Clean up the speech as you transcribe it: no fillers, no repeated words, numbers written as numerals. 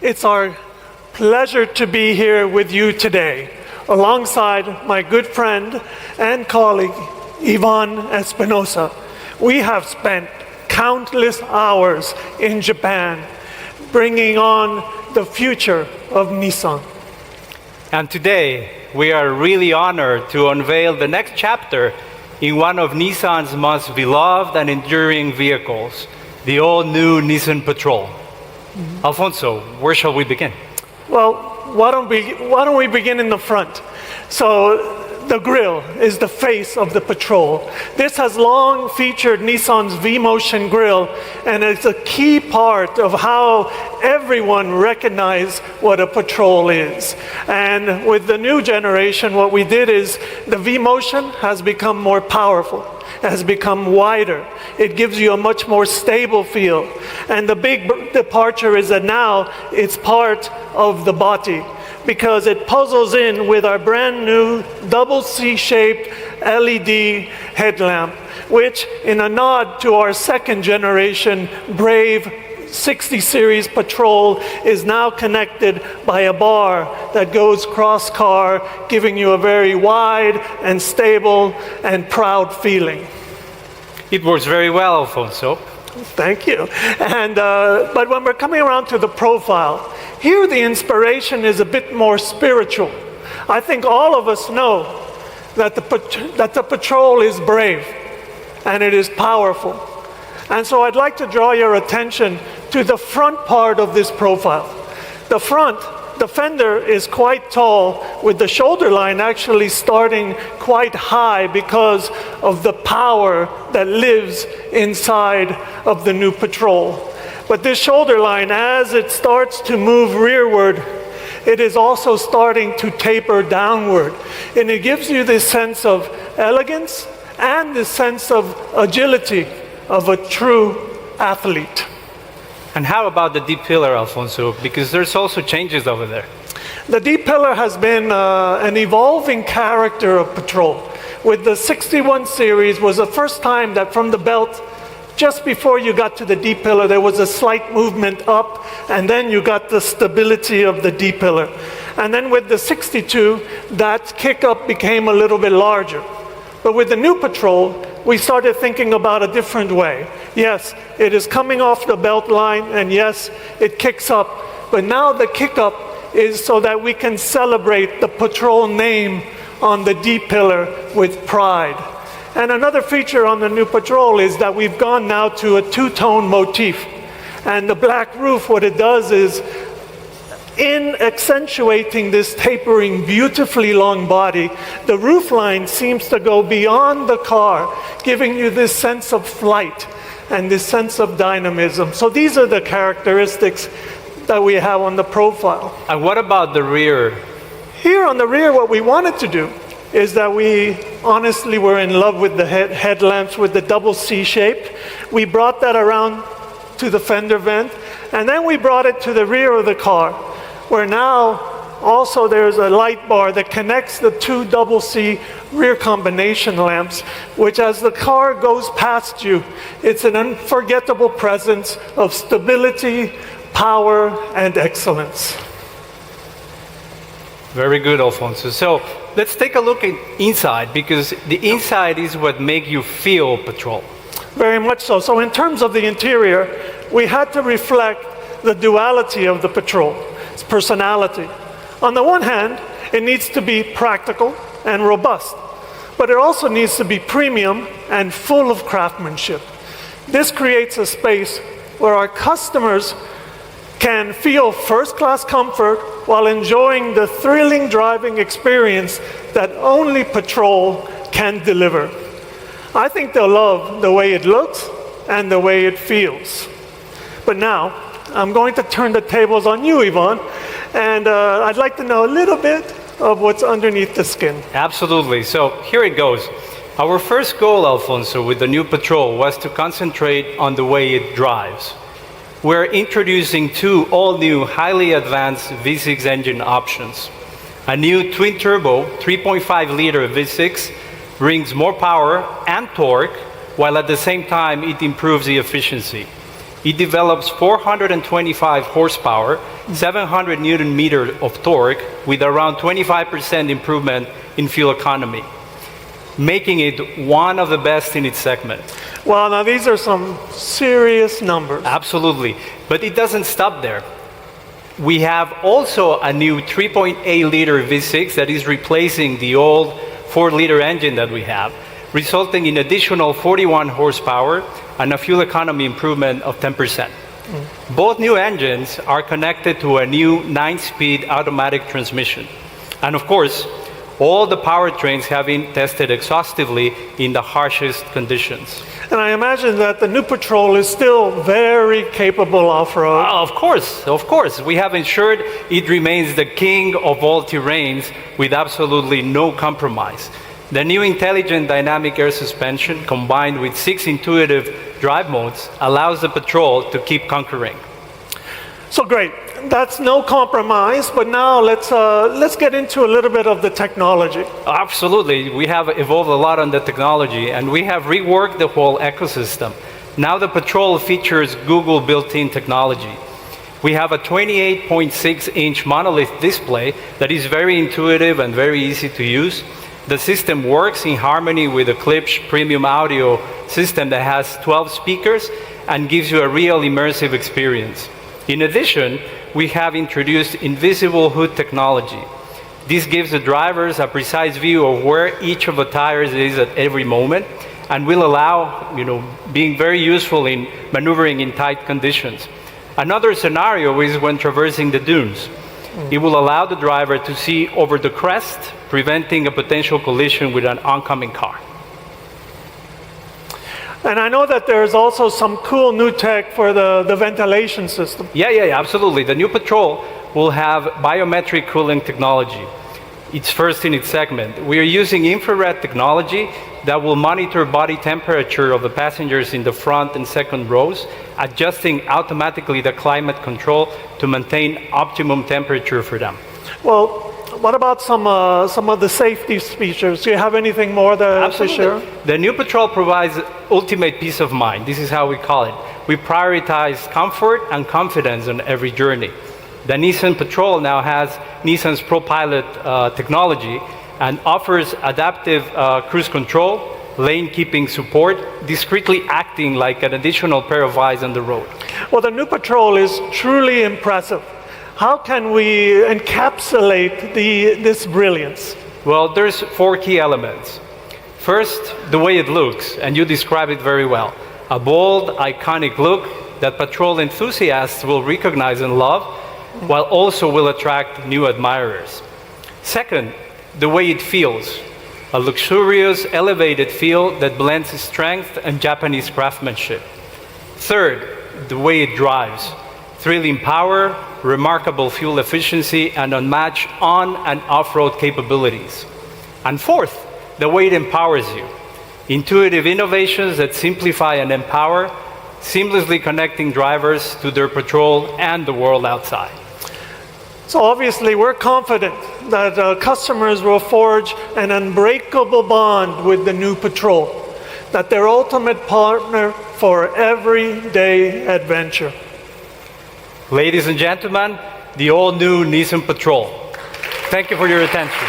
It's our pleasure to be here with you today, alongside my good friend and colleague, Ivan Espinosa. We have spent countless hours in Japan, bringing on the future of Nissan. And today, we are really honored to unveil the next chapter in one of Nissan's most beloved and enduring vehicles, the all-new Nissan Patrol. Alfonso, where shall we begin? Well, why don't we begin in the front? So, the grille is the face of the Patrol. This has long featured Nissan's V-Motion grille, and it's a key part of how everyone recognizes what a Patrol is. And with the new generation, what we did is the V-Motion has become more powerful, has become wider. It gives you a much more stable feel. And the big departure is that now it's part of the body, because it puzzles in with our brand new double C-shaped LED headlamp, which, in a nod to our second generation Brave 60 Series Patrol, is now connected by a bar that goes cross-car, giving you a very wide and stable and proud feeling. It works very well, Alfonso. Thank you. And but when we're coming around to the profile, here the inspiration is a bit more spiritual. I think all of us know that the Patrol is brave and it is powerful. And so I'd like to draw your attention to the front part of this profile. The fender is quite tall, with the shoulder line actually starting quite high because of the power that lives inside of the new Patrol. But this shoulder line, as it starts to move rearward, it is also starting to taper downward. And it gives you this sense of elegance and this sense of agility of a true athlete. And how about the deep pillar, Alfonso? Because there's also changes over there. The deep pillar has been an evolving character of Patrol. With the 61 series was the first time that from the belt, just before you got to the deep pillar, there was a slight movement up, and then you got the stability of the deep pillar. And then with the 62, that kick up became a little bit larger. But with the new Patrol, we started thinking about a different way. Yes, it is coming off the belt line, and yes, it kicks up. But now the kick up is so that we can celebrate the Patrol name on the D pillar with pride. And another feature on the new Patrol is that we've gone now to a two-tone motif. And the black roof, what it does is, in accentuating this tapering, beautifully long body, the roof line seems to go beyond the car, giving you this sense of flight and this sense of dynamism. So these are the characteristics that we have on the profile. And what about the rear? Here on the rear, what we wanted to do is that we honestly were in love with the headlamps with the double C shape. We brought that around to the fender vent, and then we brought it to the rear of the car, where now also there's a light bar that connects the two double C rear combination lamps, which as the car goes past you, it's an unforgettable presence of stability, power, and excellence. Very good, Alfonso. So let's take a look inside, because the inside is what makes you feel Patrol. Very much so. So in terms of the interior, we had to reflect the duality of the Patrol, its personality. On the one hand, it needs to be practical and robust, but it also needs to be premium and full of craftsmanship. This creates a space where our customers can feel first-class comfort while enjoying the thrilling driving experience that only Patrol can deliver. I think they'll love the way it looks and the way it feels. But now, I'm going to turn the tables on you, Ivan, and I'd like to know a little bit of what's underneath the skin. Absolutely. So here it goes. Our first goal, Alfonso, with the new Patrol was to concentrate on the way it drives. We're introducing two all-new, highly advanced V6 engine options. A new twin-turbo 3.5-liter V6 brings more power and torque, while at the same time it improves the efficiency. It develops 425 horsepower, 700 Newton meter of torque, with around 25% improvement in fuel economy, making it one of the best in its segment. Well, now these are some serious numbers. Absolutely. But it doesn't stop there. We have also a new 3.8-liter V6 that is replacing the old 4-liter engine that we have, resulting in additional 41 horsepower and a fuel economy improvement of 10%. Both new engines are connected to a new 9-speed automatic transmission. And of course, all the powertrains have been tested exhaustively in the harshest conditions. And I imagine that the new Patrol is still very capable off-road. Of course. We have ensured it remains the king of all terrains with absolutely no compromise. The new intelligent dynamic air suspension, combined with 6 intuitive drive modes, allows the Patrol to keep conquering. So great. That's no compromise, but now let's get into a little bit of the technology. Absolutely. We have evolved a lot on the technology, and we have reworked the whole ecosystem. Now the Patrol features Google built-in technology. We have a 28.6-inch monolith display that is very intuitive and very easy to use. The system works in harmony with the Klipsch premium audio system that has 12 speakers and gives you a real immersive experience. In addition, we have introduced invisible hood technology. This gives the drivers a precise view of where each of the tires is at every moment and will allow, being very useful in maneuvering in tight conditions. Another scenario is when traversing the dunes. It will allow the driver to see over the crest, preventing a potential collision with an oncoming car. And I know that there's also some cool new tech for the ventilation system. Yeah, absolutely. The new Patrol will have biometric cooling technology. It's first in its segment. We are using infrared technology that will monitor body temperature of the passengers in the front and second rows, adjusting automatically the climate control to maintain optimum temperature for them. Well, what about some of the safety features? Do you have anything more to share? The new Patrol provides ultimate peace of mind. This is how we call it. We prioritize comfort and confidence on every journey. The Nissan Patrol now has Nissan's ProPilot technology and offers adaptive cruise control, lane keeping support, discreetly acting like an additional pair of eyes on the road. Well, the new Patrol is truly impressive. How can we encapsulate this brilliance? Well, there's 4 key elements. First, the way it looks, and you describe it very well. A bold, iconic look that Patrol enthusiasts will recognize and love, while also will attract new admirers. Second, the way it feels. A luxurious, elevated feel that blends strength and Japanese craftsmanship. Third, the way it drives. Thrilling power, remarkable fuel efficiency, and unmatched on- and off-road capabilities. And fourth, the way it empowers you. Intuitive innovations that simplify and empower, seamlessly connecting drivers to their Patrol and the world outside. So obviously, we're confident that customers will forge an unbreakable bond with the new Patrol, that they're ultimate partner for everyday adventure. Ladies and gentlemen, the all-new Nissan Patrol. Thank you for your attention.